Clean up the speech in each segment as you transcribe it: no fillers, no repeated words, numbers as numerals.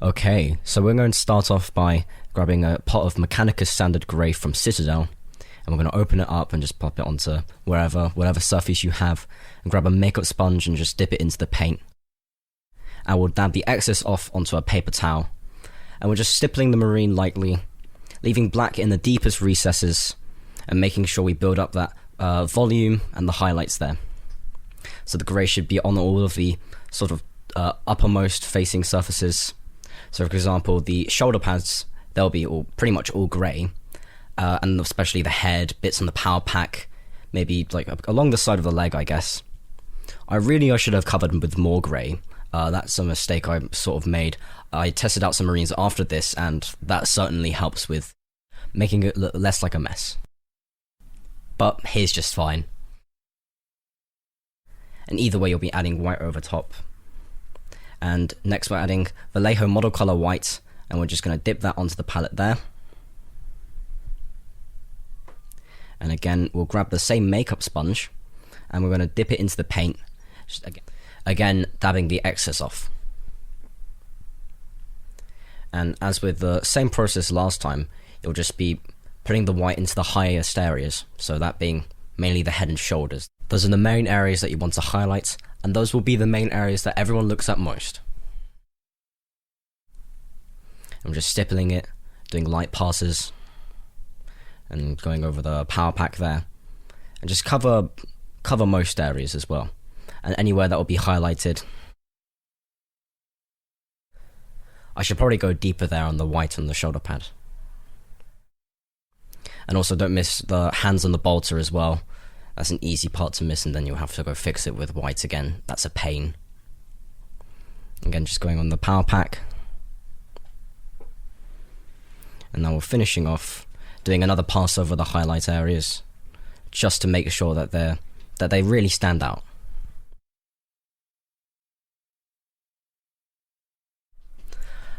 Okay, so we're going to start off by grabbing a pot of Mechanicus Standard Grey from Citadel, and we're going to open it up and just pop it onto whatever surface you have, and grab a makeup sponge and just dip it into the paint. And we'll dab the excess off onto a paper towel, and we're just stippling the marine lightly, leaving black in the deepest recesses, and making sure we build up that volume and the highlights there. So the grey should be on all of the sort of uppermost facing surfaces. So for example, the shoulder pads, they'll be pretty much all grey, and especially the head, bits on the power pack, maybe like along the side of the leg, I guess. I should have covered them with more grey. That's a mistake I sort of made. I tested out some marines after this, and that certainly helps with making it look less like a mess. But here's just fine. And either way, you'll be adding white over top. And next we're adding Vallejo Model Color White, and we're just going to dip that onto the palette there. And again, we'll grab the same makeup sponge, and we're going to dip it into the paint, just again dabbing the excess off. And as with the same process last time, you'll just be putting the white into the highest areas, so that being mainly the head and shoulders. Those are the main areas that you want to highlight, and those will be the main areas that everyone looks at most. I'm just stippling it, doing light passes, and going over the power pack there, and just cover most areas as well, and anywhere that will be highlighted. I should probably go deeper there on the white on the shoulder pad. And also don't miss the hands on the bolter as well. That's an easy part to miss, and then you'll have to go fix it with white again. That's a pain. Again, just going on the power pack. And now we're finishing off doing another pass over the highlight areas, just to make sure that they really stand out.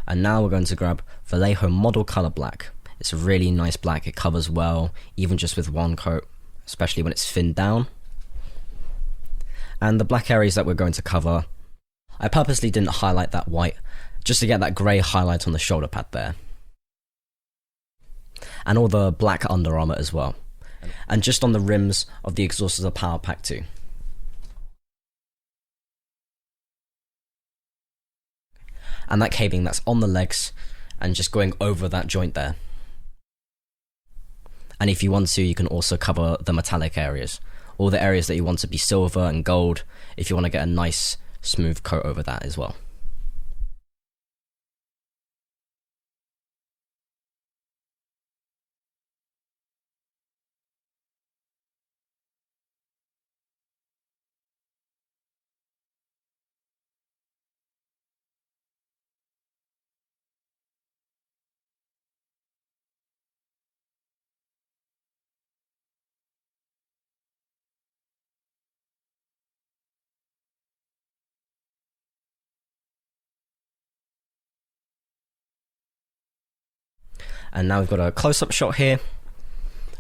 And now we're going to grab Vallejo Model Color Black. It's a really nice black. It covers well, even just with one coat, especially when it's thinned down. And the black areas that we're going to cover, I purposely didn't highlight that white, just to get that grey highlight on the shoulder pad there. And all the black under armour as well. And just on the rims of the exhaust of the power pack too. And that cabling that's on the legs, and just going over that joint there. And if you want to, you can also cover the metallic areas, all the areas that you want to be silver and gold, if you want to get a nice smooth coat over that as well. And now we've got a close-up shot here,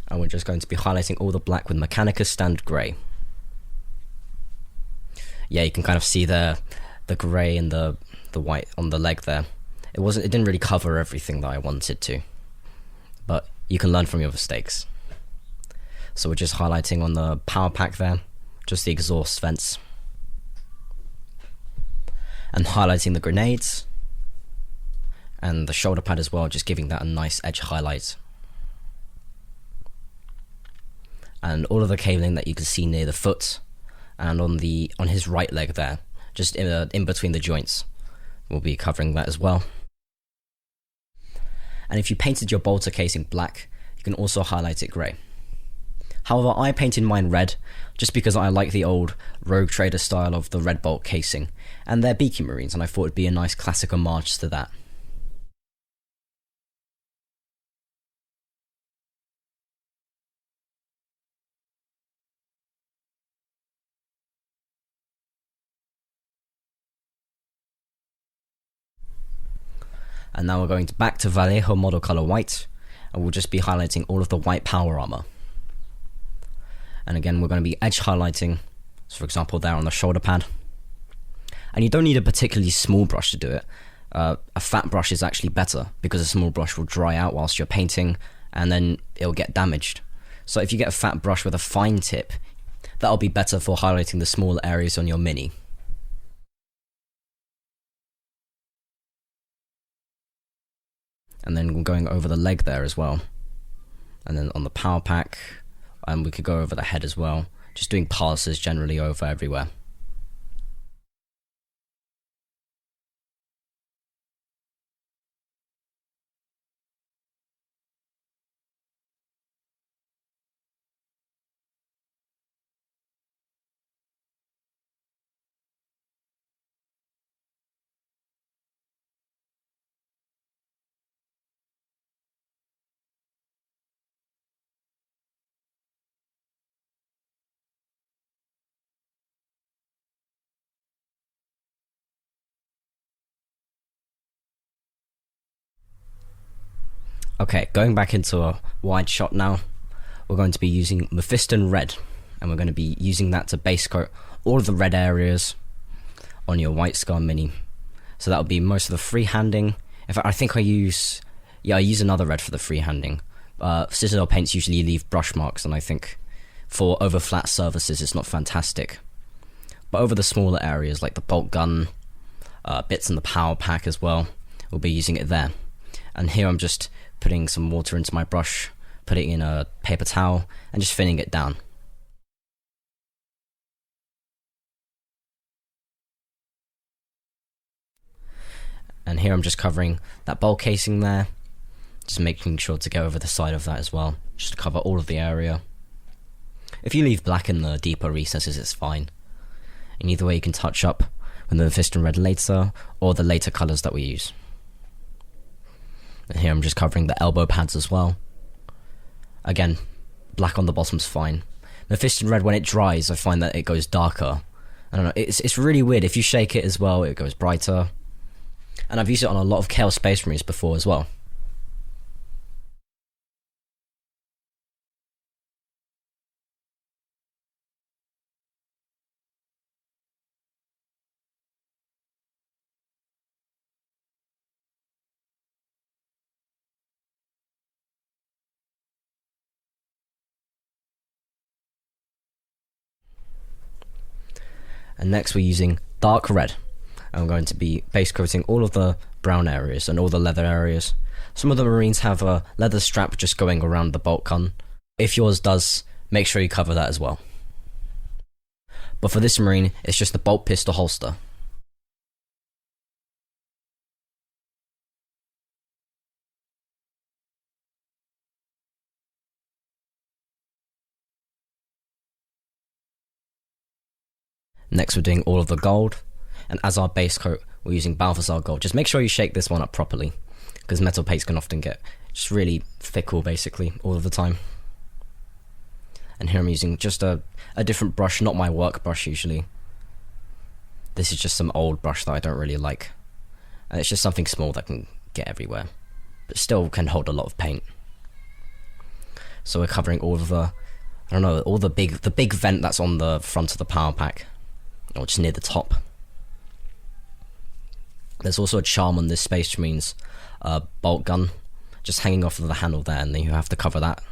and we're just going to be highlighting all the black with Mechanicus Standard Grey. Yeah, you can kind of see the grey and the white on the leg there. It didn't really cover everything that I wanted to, but you can learn from your mistakes. So we're just highlighting on the power pack there, just the exhaust vents, and highlighting the grenades. And the shoulder pad as well, just giving that a nice edge highlight. And all of the cabling that you can see near the foot, and on his right leg there, just in between the joints, we'll be covering that as well. And if you painted your bolter casing black, you can also highlight it grey. However, I painted mine red, just because I like the old Rogue Trader style of the red bolt casing, and they're beaky marines, and I thought it'd be a nice classic homage to that. And now we're going back to Vallejo Model Color White, and we'll just be highlighting all of the white power armor. And again, we're going to be edge highlighting, so for example there on the shoulder pad. And you don't need a particularly small brush to do it. a fat brush is actually better, because a small brush will dry out whilst you're painting, and then it'll get damaged. So if you get a fat brush with a fine tip, that'll be better for highlighting the smaller areas on your mini. And then going over the leg there as well. And then on the power pack, we could go over the head as well. Just doing passes generally over everywhere. Okay, going back into a wide shot now, we're going to be using Mephiston Red, and we're going to be using that to base coat all of the red areas on your White Scar Mini. So that'll be most of the freehanding. In fact, I think I use another red for the freehanding. Citadel paints usually leave brush marks, and I think for over flat surfaces it's not fantastic. But over the smaller areas like the bolt gun, bits in the power pack as well, we'll be using it there. And here I'm just putting some water into my brush, putting it in a paper towel, and just thinning it down. And here I'm just covering that bowl casing there, just making sure to go over the side of that as well, just to cover all of the area. If you leave black in the deeper recesses, it's fine. And either way you can touch up with the Mephiston Red later, or the later colours that we use. And here I'm just covering the elbow pads as well. Again, black on the bottom's fine. Mephiston Red, when it dries, I find that it goes darker. I don't know, it's really weird. If you shake it as well, it goes brighter. And I've used it on a lot of Chaos Space Marines before as well. And next we're using dark red. I'm going to be base coating all of the brown areas and all the leather areas. Some of the Marines have a leather strap just going around the bolt gun. If yours does, make sure you cover that as well. But for this Marine, it's just the bolt pistol holster. Next we're doing all of the gold, and as our base coat we're using Balthazar gold. Just make sure you shake this one up properly, because metal paints can often get just really fickle basically all of the time. And here I'm using just a different brush, not my work brush usually. This is just some old brush that I don't really like, and it's just something small that can get everywhere, but still can hold a lot of paint. So we're covering all of the, I don't know, all the big vent that's on the front of the power pack, or just near the top. There's also a charm on this Space Marine's bolt gun, just hanging off of the handle there, and then you have to cover that.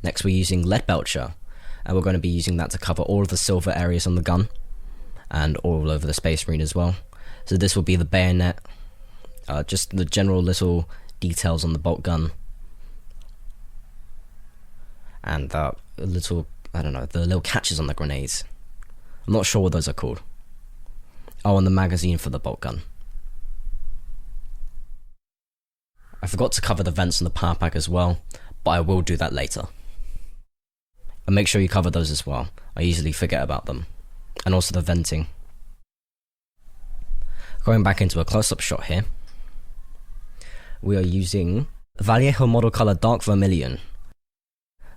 Next we're using Lead Belcher, and we're going to be using that to cover all of the silver areas on the gun, and all over the Space Marine as well. So this will be the bayonet, just the general little details on the bolt gun, and the little, I don't know, the little catches on the grenades. I'm not sure what those are called. Oh, and the magazine for the bolt gun. I forgot to cover the vents on the power pack as well, but I will do that later. And make sure you cover those as well. I usually forget about them. And also the venting. Going back into a close-up shot here, we are using Vallejo Model Color Dark Vermilion.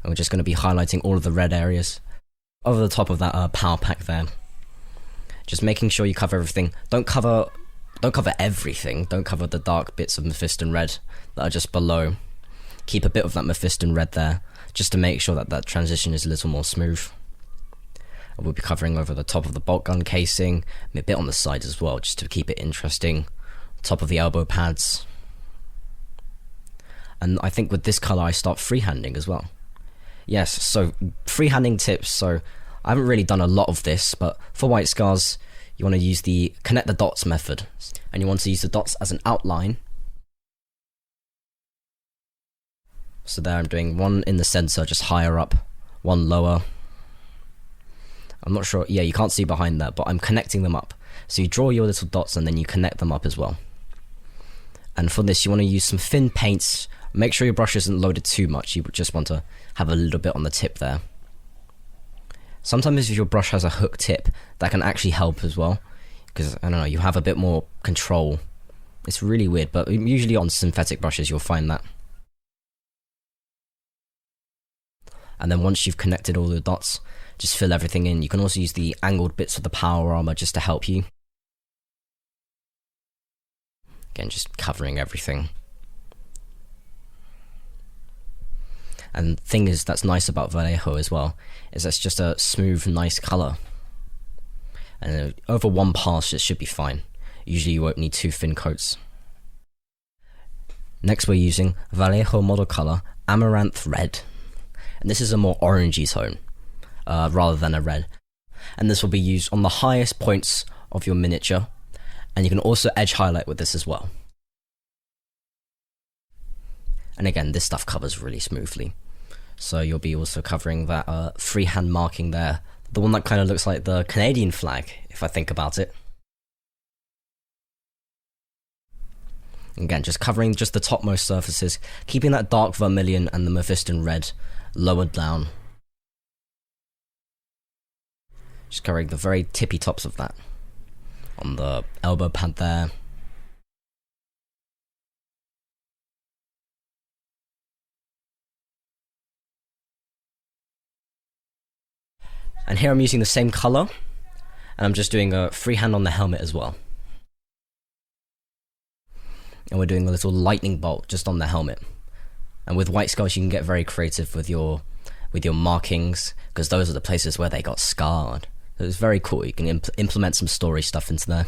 And we're just going to be highlighting all of the red areas over the top of that power pack there. Just making sure you cover everything. Don't cover everything. Don't cover the dark bits of Mephiston Red that are just below. Keep a bit of that Mephiston Red there, just to make sure that that transition is a little more smooth. We'll be covering over the top of the bolt gun casing, a bit on the side as well, just to keep it interesting. Top of the elbow pads. And I think with this colour I start freehanding as well. Yes, so freehanding tips. So I haven't really done a lot of this, but for white scars, you want to use the connect the dots method. And you want to use the dots as an outline. So there I'm doing one in the centre, just higher up, one lower. I'm not sure, yeah, you can't see behind that, but I'm connecting them up. So you draw your little dots and then you connect them up as well. And for this, you want to use some thin paints. Make sure your brush isn't loaded too much. You just want to have a little bit on the tip there. Sometimes if your brush has a hook tip, that can actually help as well. Because, I don't know, you have a bit more control. It's really weird, but usually on synthetic brushes you'll find that. And then once you've connected all the dots, just fill everything in. You can also use the angled bits of the power armor just to help you. Again, just covering everything. And the thing is that's nice about Vallejo as well, is it's just a smooth, nice colour. And over one pass it should be fine. Usually you won't need two thin coats. Next we're using Vallejo model colour Amaranth Red. And this is a more orangey tone, rather than a red. And this will be used on the highest points of your miniature. And you can also edge highlight with this as well. And again, this stuff covers really smoothly. So you'll be also covering that freehand marking there. The one that kind of looks like the Canadian flag, if I think about it. Again, just covering just the topmost surfaces, keeping that dark vermilion and the Mephiston red lowered down. Just covering the very tippy tops of that. On the elbow pad there. And here I'm using the same colour, and I'm just doing a freehand on the helmet as well. And we're doing a little lightning bolt just on the helmet. And with white scars you can get very creative with your markings, because those are the places where they got scarred. So it's very cool, you can implement some story stuff into there.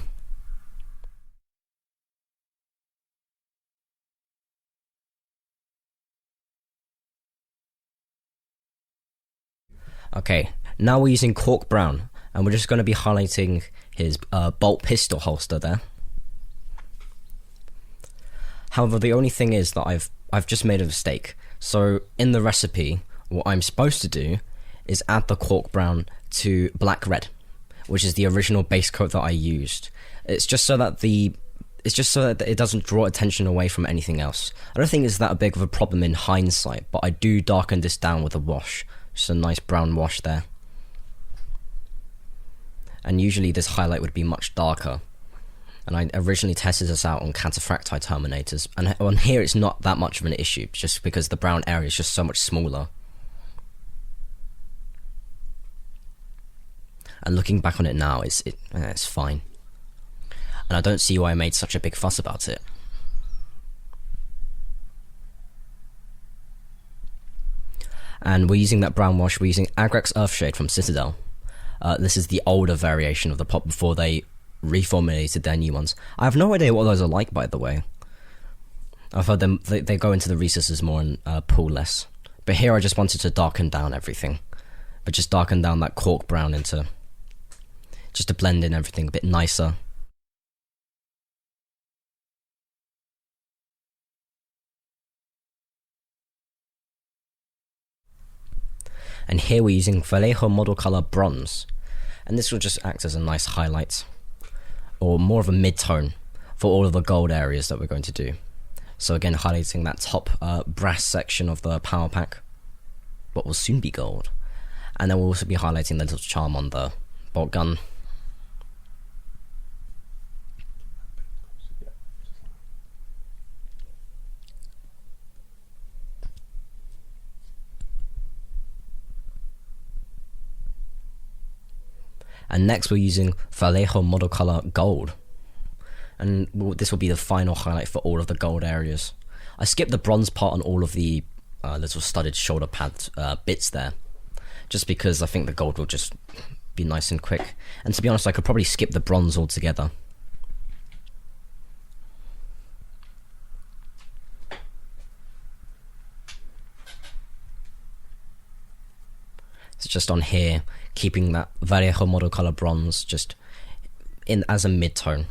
Okay, now we're using Cork Brown, and we're just going to be highlighting his bolt pistol holster there. However, the only thing is that I've just made a mistake. So in the recipe, what I'm supposed to do is add the Cork Brown to Black Red, which is the original base coat that I used. It's just so that it doesn't draw attention away from anything else. I don't think it's that big of a problem in hindsight, but I do darken this down with a wash. Just a nice brown wash there. And usually this highlight would be much darker. And I originally tested this out on Cataphracti Terminators, and on here it's not that much of an issue, just because the brown area is just so much smaller. And looking back on it now, it's fine. And I don't see why I made such a big fuss about it. And we're using that brown wash, we're using Agrax Earthshade from Citadel. This is the older variation of the pot before they reformulated their new ones. I have no idea what those are like, by the way. I've heard them, they go into the recesses more and pull less. But here I just wanted to darken down everything. But just darken down that Cork Brown into... just to blend in everything a bit nicer. And here we're using Vallejo model colour Bronze, and this will just act as a nice highlight, or more of a mid-tone for all of the gold areas that we're going to do. So again, highlighting that top brass section of the power pack, what will soon be gold. And then we'll also be highlighting the little charm on the bolt gun. And next we're using Vallejo model colour Gold. And this will be the final highlight for all of the gold areas. I skipped the bronze part on all of the little studded shoulder pad bits there, just because I think the gold will just be nice and quick. And to be honest, I could probably skip the bronze altogether. It's just on here, keeping that Vallejo model color bronze just in as a mid-tone.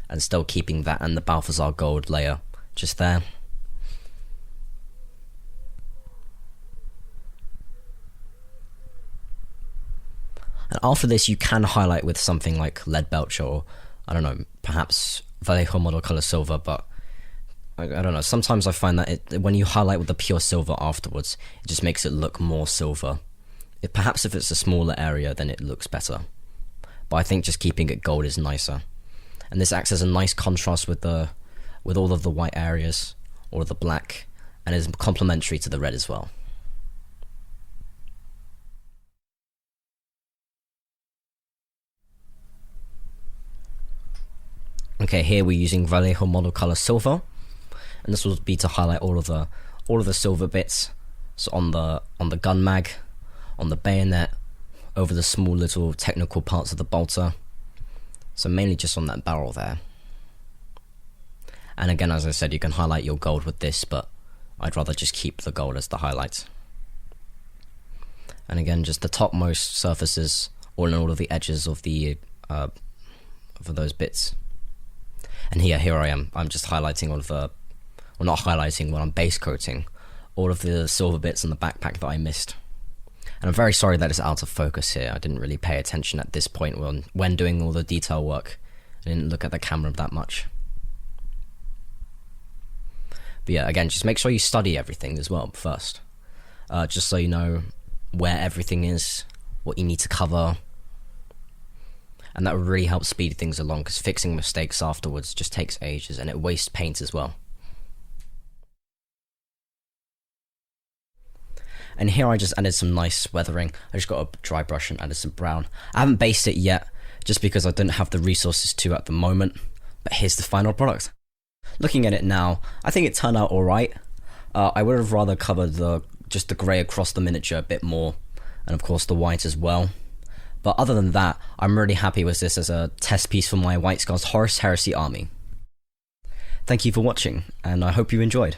And still keeping that and the Balthazar gold layer just there. And after this, you can highlight with something like Lead Belcher or, I don't know, perhaps Vallejo model color silver, but I don't know, sometimes I find that when you highlight with the pure silver afterwards, it just makes it look more silver. Perhaps if it's a smaller area, then it looks better. But I think just keeping it gold is nicer. And this acts as a nice contrast with all of the white areas, or the black, and is complementary to the red as well. Okay, here we're using Vallejo model color silver, and this will be to highlight all of the silver bits. So on the gun mag, on the bayonet, over the small little technical parts of the bolter. So mainly just on that barrel there. And again, as I said, you can highlight your gold with this, but I'd rather just keep the gold as the highlight. And again, just the topmost surfaces, all of the edges of the for those bits. And here I am. I'm just highlighting all of the, well, not highlighting, well, I'm base coating all of the silver bits in the backpack that I missed. And I'm very sorry that it's out of focus here. I didn't really pay attention at this point when doing all the detail work. I didn't look at the camera that much. But yeah, again, just make sure you study everything as well first. Just so you know where everything is, what you need to cover. And that would really help speed things along, because fixing mistakes afterwards just takes ages and it wastes paint as well. And here I just added some nice weathering. I just got a dry brush and added some brown. I haven't based it yet, just because I didn't have the resources to at the moment. But here's the final product. Looking at it now, I think it turned out alright. I would have rather covered just the grey across the miniature a bit more, and of course the white as well. But other than that, I'm really happy with this as a test piece for my White Scars Horus Heresy army. Thank you for watching, and I hope you enjoyed.